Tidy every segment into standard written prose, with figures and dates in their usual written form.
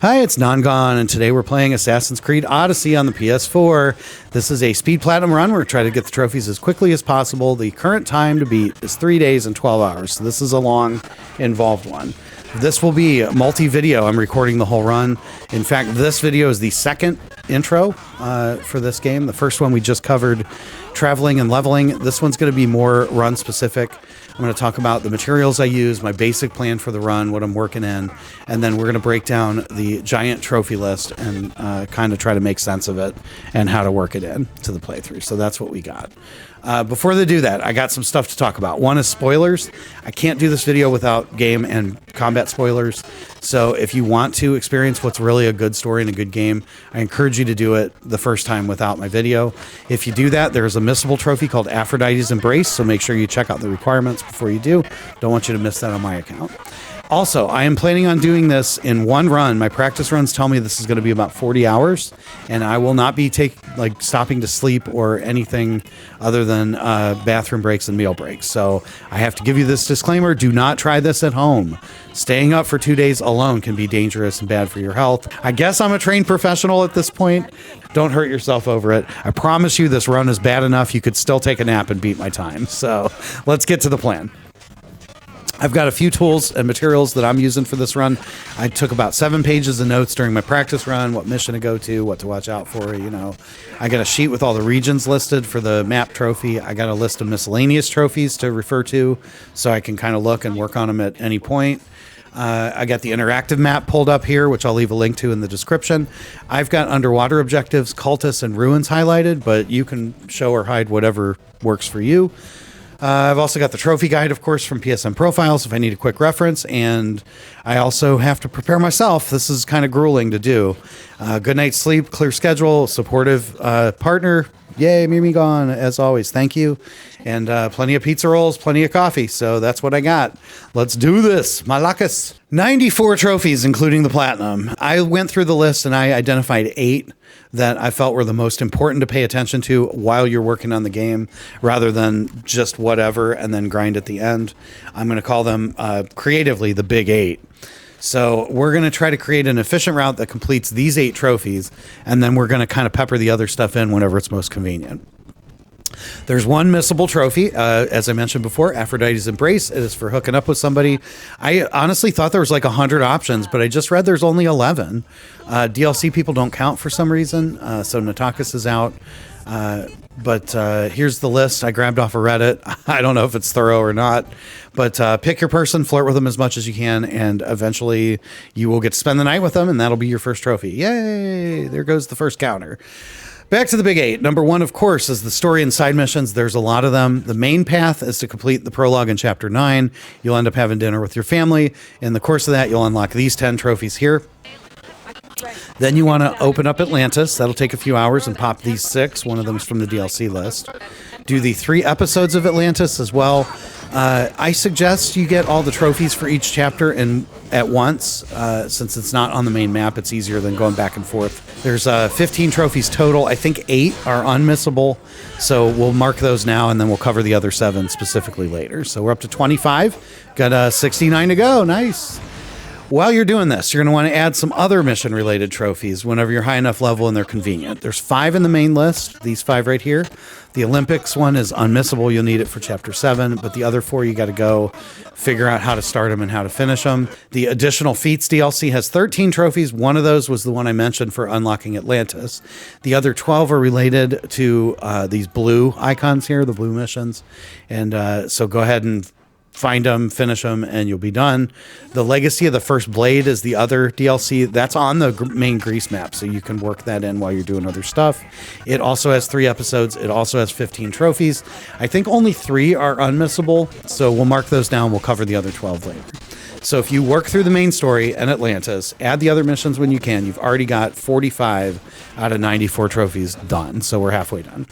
Hi, it's Non-Gone, and today we're playing Assassin's Creed Odyssey on the PS4. This is a speed platinum run. We're trying to get the trophies as quickly as possible. The current time to beat is 3 days and 12 hours, so this is a long, involved one. This will be multi-video. I'm recording the whole run. In fact, this video is the second intro for this game. The first one we just covered traveling and leveling. This one's going to be more run specific. I'm going to talk about the materials I use, my basic plan for the run, what I'm working in, and then we're going to break down the giant trophy list and kind of try to make sense of it and how to work it in to the playthrough. So that's what we got. Before they do that, I got some stuff to talk about. One is spoilers. I can't do this video without game and combat spoilers. So if you want to experience what's really a good story and a good game, I encourage you to do it the first time without my video. If you do that, there's a missable trophy called Aphrodite's Embrace, so make sure you check out the requirements before you do. Don't want you to miss that on my account. Also, I am planning on doing this in one run. My practice runs tell me this is going to be about 40 hours, and I will not be stopping to sleep or anything other than bathroom breaks and meal breaks. So I have to give you this disclaimer. Do not try this at home. Staying up for 2 days alone can be dangerous and bad for your health. I guess I'm a trained professional at this point. Don't hurt yourself over it. I promise you this run is bad enough you could still take a nap and beat my time. So let's get to the plan. I've got a few tools and materials that I'm using for this run. I took about 7 pages of notes during my practice run, what mission to go to, what to watch out for, you know. I got a sheet with all the regions listed for the map trophy. I got a list of miscellaneous trophies to refer to so I can kind of look and work on them at any point. I got the interactive map pulled up here, which I'll leave a link to in the description. I've got underwater objectives, cultists, and ruins highlighted, but you can show or hide whatever works for you. I've also got the trophy guide, of course, from PSN Profiles if I need a quick reference, and I also have to prepare myself. This is kind of grueling to do. Good night's sleep, clear schedule, supportive partner. Yay, Mimi gone, as always. Thank you. And plenty of pizza rolls, plenty of coffee. So that's what I got. Let's do this. Malakas. 94 trophies, including the platinum. I went through the list and I identified 8 that I felt were the most important to pay attention to while you're working on the game, rather than just whatever and then grind at the end. I'm going to call them creatively the big 8. So we're going to try to create an efficient route that completes these 8 trophies, and then we're going to kind of pepper the other stuff in whenever it's most convenient. There's one missable trophy, as I mentioned before, Aphrodite's Embrace. It is for hooking up with somebody. I honestly thought there was like 100 options, but I just read there's only 11. DLC people don't count for some reason, so Natakis is out. But here's the list I grabbed off of Reddit. I don't know if it's thorough or not, but pick your person, flirt with them as much as you can, and eventually you will get to spend the night with them, and that'll be your first trophy. Yay! There goes the first counter. Back to the big 8. Number 1, of course, is the story and side missions. There's a lot of them. The main path is to complete the prologue in Chapter 9. You'll end up having dinner with your family. In the course of that, you'll unlock these 10 trophies here. Then you want to open up Atlantis. That'll take a few hours and pop these 6. One of them is from the DLC list. Do the 3 episodes of Atlantis as well. I suggest you get all the trophies for each chapter at once. Since it's not on the main map, it's easier than going back and forth. There's 15 trophies total. I think 8 are unmissable. So we'll mark those now, and then we'll cover the other 7 specifically later. So we're up to 25. Got 69 to go. Nice. While you're doing this, you're going to want to add some other mission-related trophies whenever you're high enough level and they're convenient. There's 5 in the main list, these 5 right here. The Olympics one is unmissable. You'll need it for Chapter 7, but the other 4, you got to go figure out how to start them and how to finish them. The Additional Feats DLC has 13 trophies. One of those was the one I mentioned for unlocking Atlantis. The other 12 are related to these blue icons here, the blue missions. And so go ahead and find them, finish them, and you'll be done. The Legacy of the First Blade is the other DLC. That's on the main Greece map, so you can work that in while you're doing other stuff. It also has 3 episodes. It also has 15 trophies. I think only 3 are unmissable, so we'll mark those down. We'll cover the other 12 later. So if you work through the main story and Atlantis, add the other missions when you can, you've already got 45 out of 94 trophies done, so we're halfway done.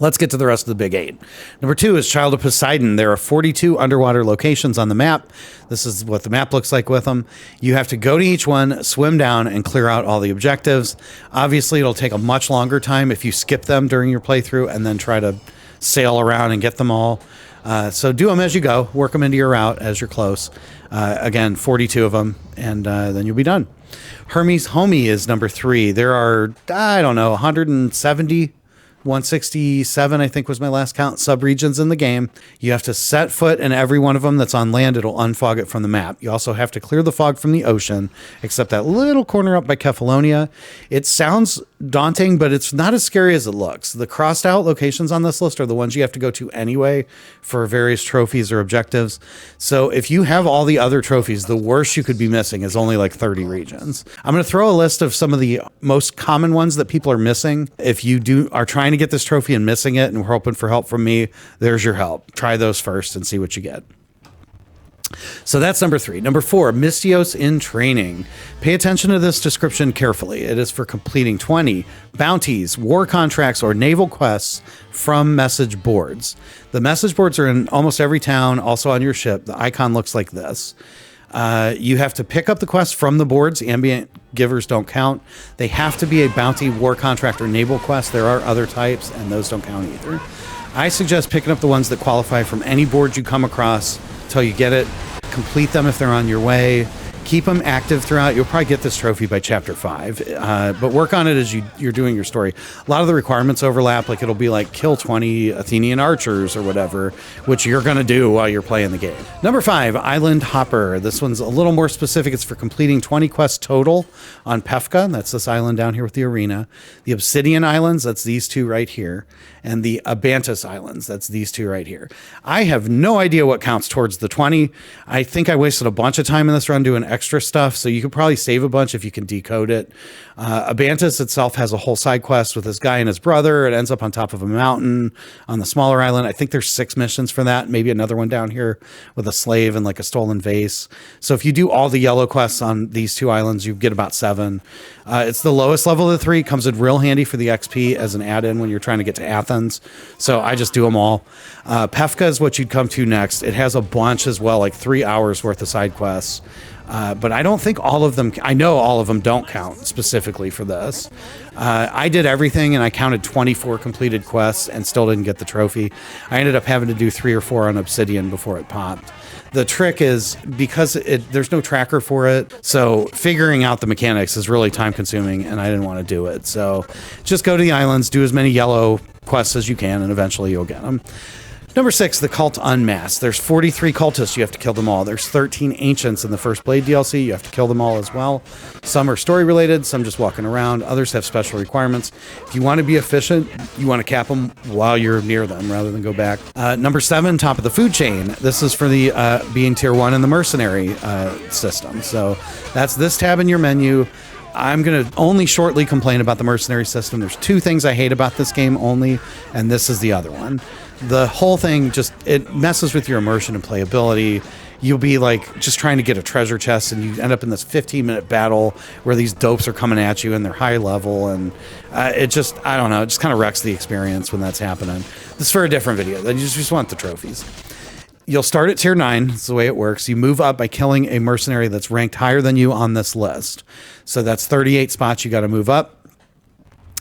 Let's get to the rest of the big 8. Number 2 is Child of Poseidon. There are 42 underwater locations on the map. This is what the map looks like with them. You have to go to each one, swim down, and clear out all the objectives. Obviously, it'll take a much longer time if you skip them during your playthrough and then try to sail around and get them all. So do them as you go. Work them into your route as you're close. Again, 42 of them, and then you'll be done. Hermes Homie is number 3. There are, I don't know, 170, 167, I think was my last count, subregions in the game. You have to set foot in every one of them that's on land. It'll unfog it from the map. You also have to clear the fog from the ocean, except that little corner up by Kefalonia. It sounds daunting, but it's not as scary as it looks. The crossed out locations on this list are the ones you have to go to anyway for various trophies or objectives. So if you have all the other trophies, the worst you could be missing is only like 30 regions. I'm going to throw a list of some of the most common ones that people are missing. If you are trying to get this trophy and missing it and we're hoping for help from me, there's your help. Try those first and see what you get. So that's number 3. Number 4, Mystios in training. Pay attention to this description carefully. It is for completing 20 bounties, war contracts, or naval quests from message boards. The message boards are in almost every town, also on your ship. The icon looks like this. You have to pick up the quest from the boards. Ambient givers don't count. They have to be a bounty, war contract, or naval quest. There are other types, and those don't count either. I suggest picking up the ones that qualify from any board you come across until you get it. Complete them if they're on your way. Keep them active throughout. You'll probably get this trophy by chapter 5, but work on it as you're doing your story. A lot of the requirements overlap. Like it'll be like kill 20 Athenian archers or whatever, which you're going to do while you're playing the game. Number 5, Island Hopper. This one's a little more specific. It's for completing 20 quests total on Pefka. That's this island down here with the arena. The Obsidian Islands. That's these two right here. And the Abantus Islands. That's these two right here. I have no idea what counts towards the 20. I think I wasted a bunch of time in this run doing extra stuff, so you could probably save a bunch if you can decode it. Abantus itself has a whole side quest with this guy and his brother. It ends up on top of a mountain on the smaller island. I think there's 6 missions for that, maybe another one down here with a slave and like a stolen vase. So if you do all the yellow quests on these 2 islands, you get about 7. It's the lowest level of the 3. It comes in real handy for the XP as an add-in when you're trying to get to Athens. So I just do them all. Pefka is what you'd come to next. It has a bunch as well, like 3 hours worth of side quests. But I don't think all of them, I know all of them don't count specifically for this. I did everything and I counted 24 completed quests and still didn't get the trophy. I ended up having to do 3 or 4 on Obsidian before it popped. The trick is because there's no tracker for it, so figuring out the mechanics is really time consuming and I didn't want to do it. So just go to the islands, do as many yellow quests as you can, and eventually you'll get them. Number 6, the Cult Unmasked. There's 43 cultists. You have to kill them all. There's 13 ancients in the First Blade DLC. You have to kill them all as well. Some are story related, some just walking around. Others have special requirements. If you want to be efficient, you want to cap them while you're near them rather than go back. Number 7, top of the food chain. This is for the being tier 1 in the mercenary system. So that's this tab in your menu. I'm going to only shortly complain about the mercenary system. There's 2 things I hate about this game only, and this is the other one. The whole thing it messes with your immersion and playability. You'll be like just trying to get a treasure chest and you end up in this 15-minute battle where these dopes are coming at you and they're high level, and I don't know, it just kind of wrecks the experience when that's happening. This is for a different video. You just want the trophies. You'll start at tier 9. That's the way it works. You move up by killing a mercenary that's ranked higher than you on this list. So that's 38 spots you got to move up.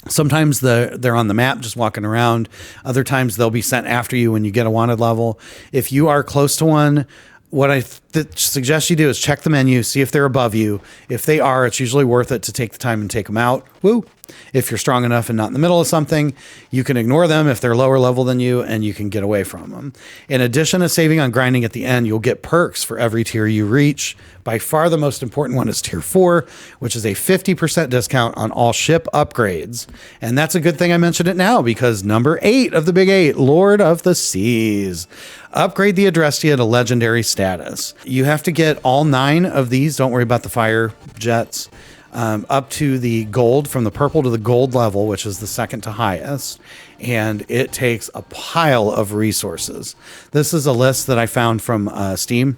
Sometimes they're on the map just walking around. Other times they'll be sent after you when you get a wanted level. If you are close to one, what I suggest you do is check the menu, see if they're above you. If they are, it's usually worth it to take the time and take them out. Woo! If you're strong enough and not in the middle of something, you can ignore them if they're lower level than you, and you can get away from them. In addition to saving on grinding at the end, you'll get perks for every tier you reach. By far the most important one is tier 4, which is a 50% discount on all ship upgrades. And that's a good thing I mentioned it now, because number 8 of the big 8, Lord of the Seas. Upgrade the Adrestia to legendary status. You have to get all 9 of these. Don't worry about the fire jets. Up to the gold, from the purple to the gold level, which is the second to highest. And it takes a pile of resources. This is a list that I found from Steam.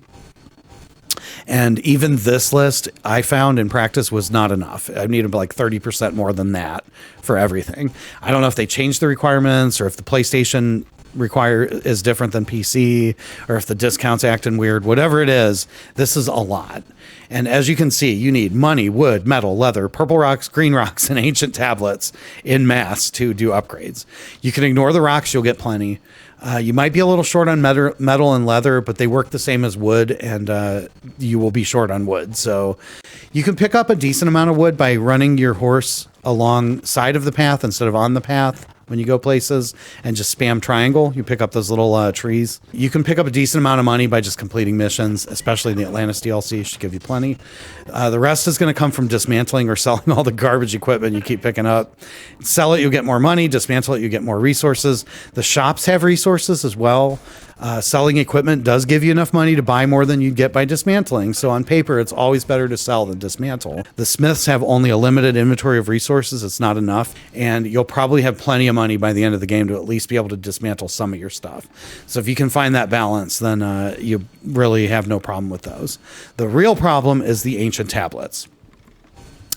And even this list I found in practice was not enough. I needed like 30% more than that for everything. I don't know if they changed the requirements or if the PlayStation is different than PC, or if the discounts acting weird. Whatever it is, this is a lot. And as you can see, you need money, wood, metal, leather, purple rocks, green rocks, and ancient tablets in mass to do upgrades. You can ignore the rocks, you'll get plenty. You might be a little short on metal and leather, but they work the same as wood, and you will be short on wood. So you can pick up a decent amount of wood by running your horse alongside of the path instead of on the path when you go places, and just spam triangle. You pick up those little trees. You can pick up a decent amount of money by just completing missions, especially in the Atlantis DLC. Should give you plenty. The rest is going to come from dismantling or selling all the garbage equipment you keep picking up. Sell it, you'll get more money. Dismantle it, you get more resources. The shops have resources as well. Selling equipment does give you enough money to buy more than you'd get by dismantling. So on paper, it's always better to sell than dismantle. The smiths have only a limited inventory of resources. It's not enough. And you'll probably have plenty of money by the end of the game to at least be able to dismantle some of your stuff. So if you can find that balance, then you really have no problem with those. The real problem is the ancient tablets.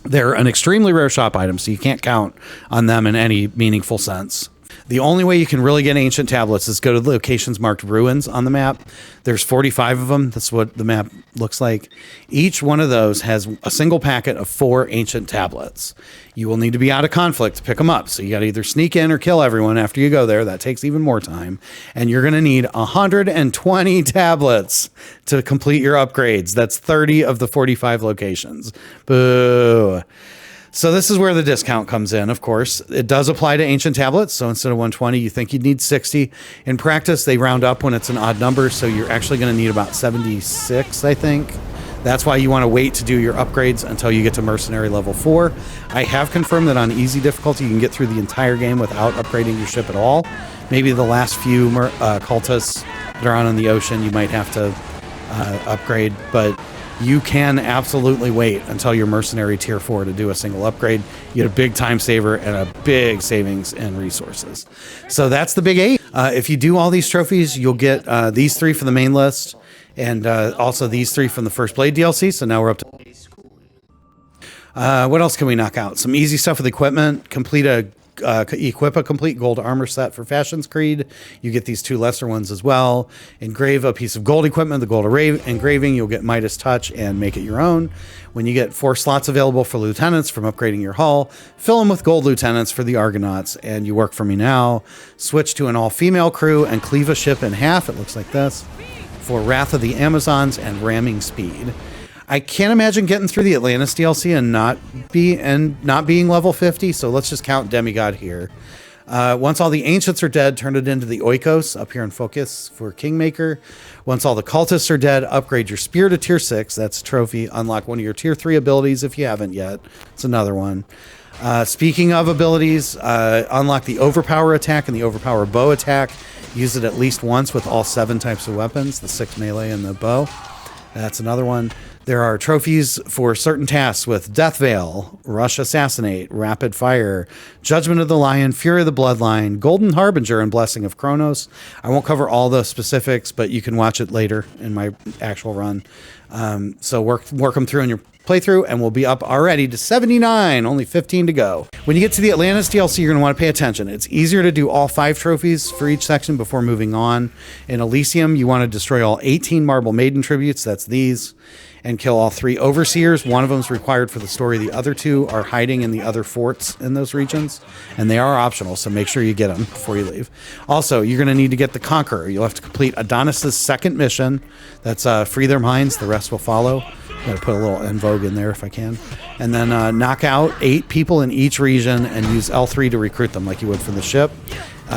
They're an extremely rare shop item, so you can't count on them in any meaningful sense. The only way you can really get ancient tablets is go to the locations marked ruins on the map. There's 45 of them. That's what the map looks like. Each one of those has a single packet of 4 ancient tablets. You will need to be out of conflict to pick them up. So you got to either sneak in or kill everyone after you go there. That takes even more time. And you're going to need 120 tablets to complete your upgrades. That's 30 of the 45 locations. Boo. So this is where the discount comes in, of course. It does apply to ancient tablets. So instead of 120, you think you'd need 60. In practice, they round up when it's an odd number. So you're actually going to need about 76, I think. That's why you want to wait to do your upgrades until you get to Mercenary level 4. I have confirmed that on easy difficulty, you can get through the entire game without upgrading your ship at all. Maybe the last few cultists that are out on the ocean, you might have to upgrade, but you can absolutely wait until your Mercenary tier 4 to do a single upgrade. You get a big time saver and a big savings in resources. So that's the big 8. If you do all these trophies, you'll get these 3 for the main list, and also these 3 from the First Blade DLC. So now we're up to... what else can we knock out? Some easy stuff with equipment. Equip a complete gold armor set for Fashion's Creed. You get these 2 lesser ones as well. Engrave a piece of gold equipment, the gold engraving. You'll get Midas Touch and make it your own. When you get 4 slots available for lieutenants from upgrading your hull, fill them with gold lieutenants for the Argonauts, and you work for me now. Switch to an all-female crew and cleave a ship in half. It looks like this for Wrath of the Amazons and ramming speed. I can't imagine getting through the Atlantis DLC and not being level 50, so let's just count Demigod here. Once all the Ancients are dead, turn it into the Oikos up here in focus for Kingmaker. Once all the Cultists are dead, upgrade your Spear to tier 6. That's a trophy. Unlock one of your tier 3 abilities if you haven't yet. It's another one. Speaking of abilities, unlock the Overpower attack and the Overpower bow attack. Use it at least once with all 7 types of weapons, the 6 melee and the bow. That's another one. There are trophies for certain tasks with Death Veil, Rush Assassinate, Rapid Fire, Judgment of the Lion, Fury of the Bloodline, Golden Harbinger, and Blessing of Kronos. I won't cover all the specifics, but you can watch it later in my actual run. So work them through in your playthrough, and we'll be up already to 79, only 15 to go. When you get to the Atlantis DLC, you're going to want to pay attention. It's easier to do all 5 trophies for each section before moving on. In Elysium, you want to destroy all 18 Marble Maiden tributes, that's these, and kill all 3 overseers. One of them is required for the story. The other 2 are hiding in the other forts in those regions, and they are optional, so make sure you get them before you leave. Also, you're going to need to get the Conqueror. You'll have to complete Adonis's second mission. That's free their minds. The rest will follow. I'm going to put a little en vogue in there if I can. And then knock out 8 people in each region and use L3 to recruit them like you would for the ship.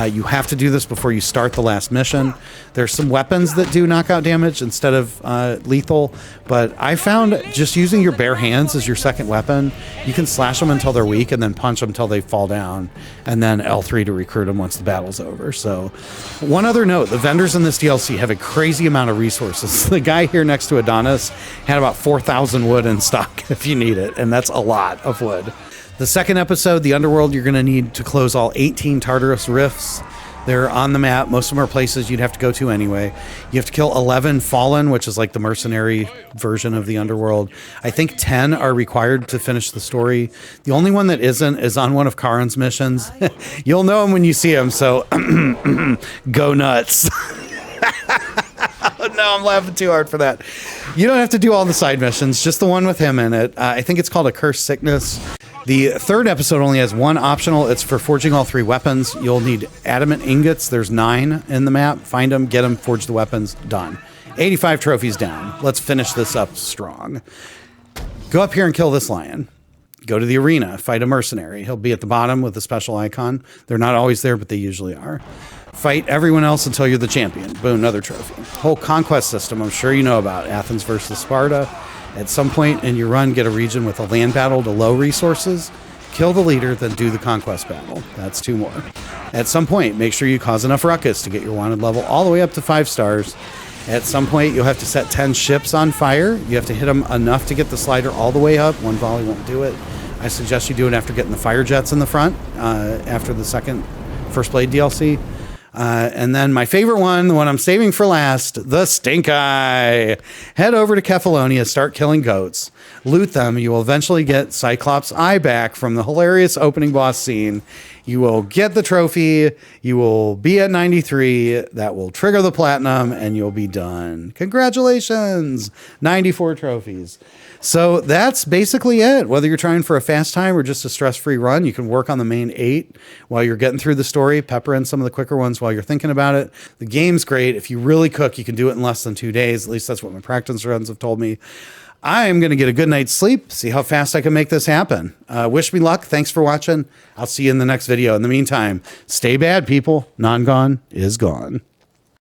You have to do this before you start the last mission. There's some weapons that do knockout damage instead of lethal, but I found just using your bare hands as your second weapon, you can slash them until they're weak and then punch them until they fall down, and then L3 to recruit them once the battle's over. So one other note, the vendors in this DLC have a crazy amount of resources. The guy here next to Adonis had about 4,000 wood in stock if you need it, and that's a lot of wood. The second episode, the Underworld, you're going to need to close all 18 Tartarus rifts. They're on the map. Most of them are places you'd have to go to anyway. You have to kill 11 Fallen, which is like the mercenary version of the Underworld. I think 10 are required to finish the story. The only one that isn't is on one of Karin's missions. You'll know him when you see him, so go nuts. No, I'm laughing too hard for that. You don't have to do all the side missions, just the one with him in it. I think it's called A Cursed Sickness. The third episode only has one optional. It's for forging all 3 weapons. You'll need adamant ingots. There's 9 in the map. Find them, get them, forge the weapons. Done. 85 trophies down. Let's finish this up strong. Go up here and kill this lion. Go to the arena. Fight a mercenary. He'll be at the bottom with a special icon. They're not always there, but they usually are. Fight everyone else until you're the champion. Boom, another trophy. Whole conquest system I'm sure you know about. Athens versus Sparta. At some point in your run, get a region with a land battle to low resources. Kill the leader, then do the conquest battle. That's 2 more. At some point, make sure you cause enough ruckus to get your wanted level all the way up to 5 stars. At some point, you'll have to set 10 ships on fire. You have to hit them enough to get the slider all the way up. One volley won't do it. I suggest you do it after getting the fire jets in the front, after the First Blade DLC. And then my favorite one, the one I'm saving for last, the Stink Eye. Head over to Kefalonia, start killing goats. Loot them. You will eventually get Cyclops' eye back from the hilarious opening boss scene. You will get the trophy. You will be at 93. That will trigger the platinum, and you'll be done. Congratulations! 94 trophies. So that's basically it. Whether you're trying for a fast time or just a stress-free run, you can work on the main 8 while you're getting through the story, pepper in some of the quicker ones while you're thinking about it. The game's great. If you really cook, you can do it in less than 2 days. At least that's what my practice runs have told me. I'm going to get a good night's sleep, see how fast I can make this happen. Wish me luck. Thanks for watching. I'll see you in the next video. In the meantime, stay bad, people. Non-gone is gone.